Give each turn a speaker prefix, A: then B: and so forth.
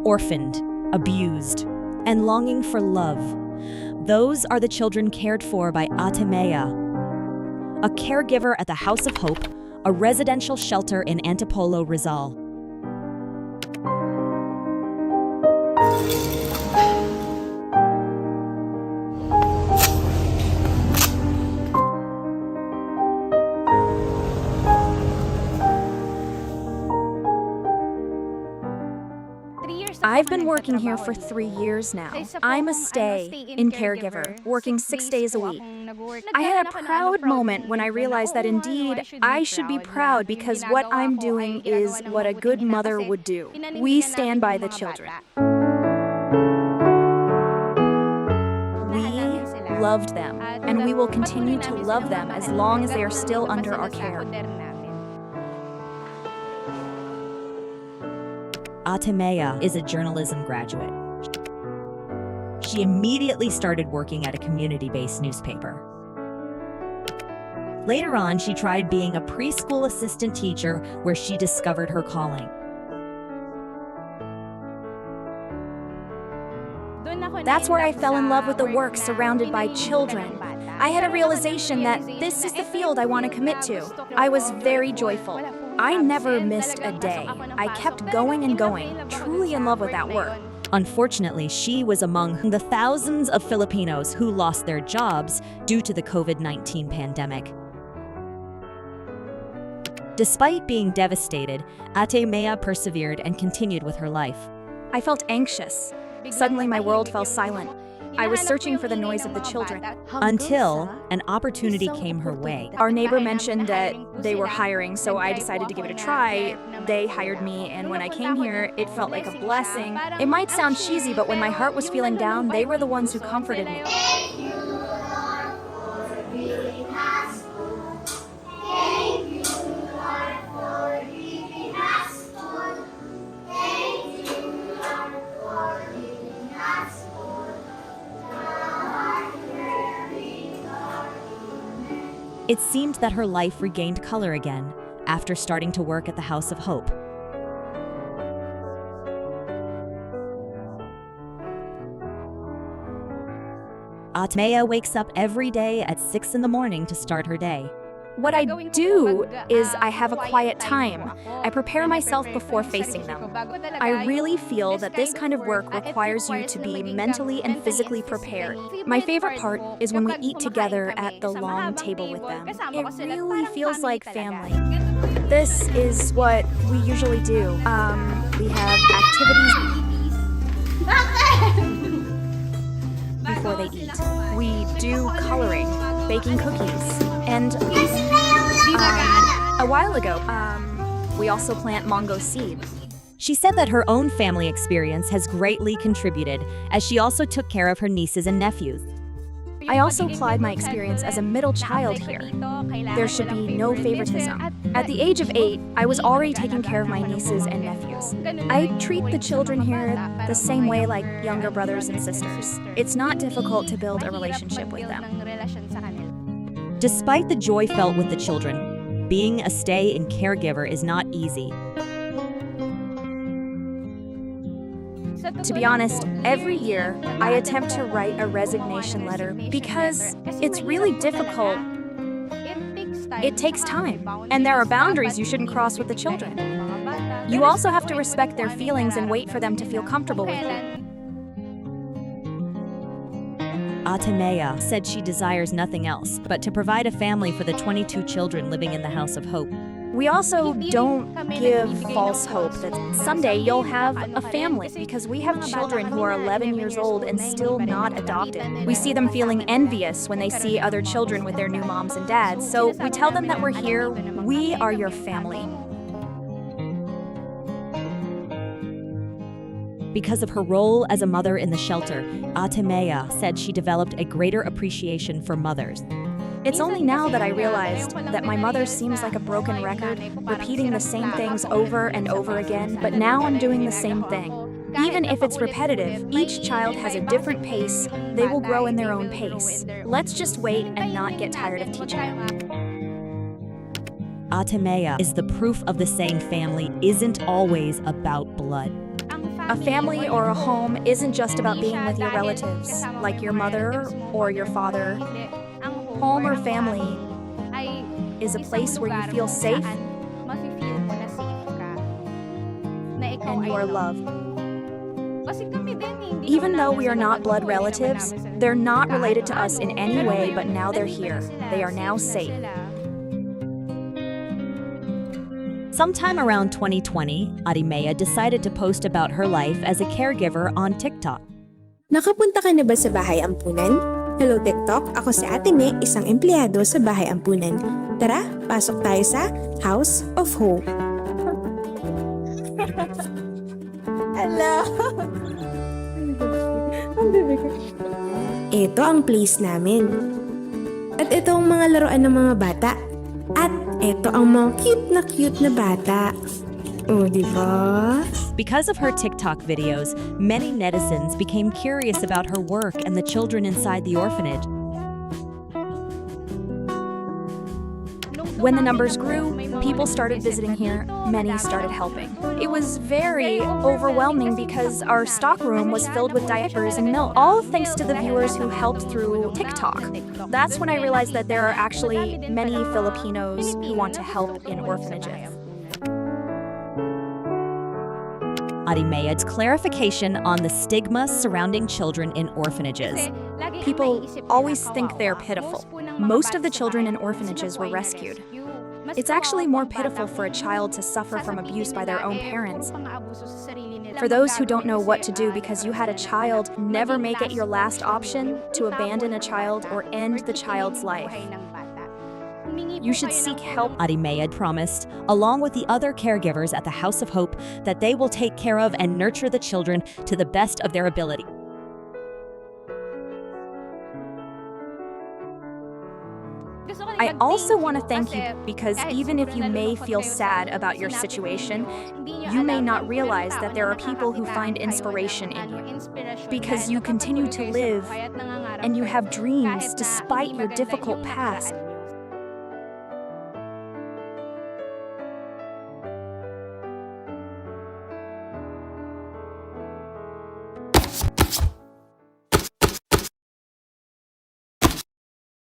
A: orphaned, abused, and longing for love. Those are the children cared for by Ate Mea, a caregiver at the House of Hope, a residential shelter in Antipolo, Rizal.
B: I've been working here for 3 years now. I'm a stay-in caregiver, working 6 days a week. I had a proud moment when I realized that indeed I should be proud because what I'm doing is what a good mother would do. We stand by the children. We loved them, and we will continue to love them as long as they are still under our care.
A: Ate Mea is a journalism graduate. She immediately started working at a community-based newspaper. Later on, she tried being a preschool assistant teacher where she discovered her calling.
B: That's where I fell in love with the work surrounded by children. I had a realization that this is the field I want to commit to. I was very joyful. I never missed a day. I kept going and going, truly in love with that work.
A: Unfortunately, she was among the thousands of Filipinos who lost their jobs due to the COVID-19 pandemic. Despite being devastated, Ate Mea persevered and continued with her life.
B: I felt anxious. Suddenly, my world fell silent. I was searching for the noise of the children.
A: Until an opportunity came her way.
B: Our neighbor mentioned that they were hiring, so I decided to give it a try. They hired me, and when I came here, it felt like a blessing. It might sound cheesy, but when my heart was feeling down, they were the ones who comforted me.
A: It seemed that her life regained color again after starting to work at the House of Hope. Ate Mea wakes up every day at 6 in the morning to start her day.
B: What I do is I have a quiet time. I prepare myself before facing them. I really feel that this kind of work requires you to be mentally and physically prepared. My favorite part is when we eat together at the long table with them. It really feels like family. This is what we usually do. We have activities before they eat. We do coloring, baking cookies, and a while ago, we also plant mango seed.
A: She said that her own family experience has greatly contributed, as she also took care of her nieces and nephews.
B: I also applied my experience as a middle child here. There should be no favoritism. At the age of 8, I was already taking care of my nieces and nephews. I treat the children here the same way like younger brothers and sisters. It's not difficult to build a relationship with them.
A: Despite the joy felt with the children, being a stay-in caregiver is not easy.
B: To be honest, every year I attempt to write a resignation letter because it's really difficult. It takes time, and there are boundaries you shouldn't cross with the children. You also have to respect their feelings and wait for them to feel comfortable with you.
A: Ate Mea said she desires nothing else but to provide a family for the 22 children living in the House of Hope.
B: We also don't give false hope that someday you'll have a family because we have children who are 11 years old and still not adopted. We see them feeling envious when they see other children with their new moms and dads, so we tell them that we're here, we are your family.
A: Because of her role as a mother in the shelter, Ate Mea said she developed a greater appreciation for mothers.
B: It's only now that I realized that my mother seems like a broken record, repeating the same things over and over again, but now I'm doing the same thing. Even if it's repetitive, each child has a different pace. They will grow in their own pace. Let's just wait and not get tired of teaching them.
A: Ate Mea is the proof of the saying family isn't always about blood.
B: A family or a home isn't just about being with your relatives, like your mother or your father. Home or family is a place where you feel safe and you are loved. Even though we are not blood relatives, they're not related to us in any way, but now they're here. They are now safe.
A: Sometime around 2020, Arimea decided to post about her life as a caregiver on TikTok.
C: Nakapunta ka na ba sa bahay ampunan? Hello TikTok, ako si Ate Me, isang empleyado sa bahay ampunan. Tara, pasok tayo sa House of Hope. Hello! Ito ang place namin. At ito ang mga laruan ng mga bata. At ito ang mga cute na bata. Oh, di ba?
A: Because of her TikTok videos, many netizens became curious about her work and the children inside the orphanage.
B: When the numbers grew, people started visiting here, many started helping. It was very overwhelming because our stockroom was filled with diapers and milk, all thanks to the viewers who helped through TikTok. That's when I realized that there are actually many Filipinos who want to help in orphanages.
A: Arimea's clarification on the stigma surrounding children in orphanages.
B: People always think they're pitiful. Most of the children in orphanages were rescued. It's actually more pitiful for a child to suffer from abuse by their own parents. For those who don't know what to do because you had a child, never make it your last option to abandon a child or end the child's life. You should seek help.
A: Arimea promised, along with the other caregivers at the House of Hope, that they will take care of and nurture the children to the best of their ability.
B: I also want to thank you because even if you may feel sad about your situation, you may not realize that there are people who find inspiration in you. Because you continue to live and you have dreams despite your difficult past.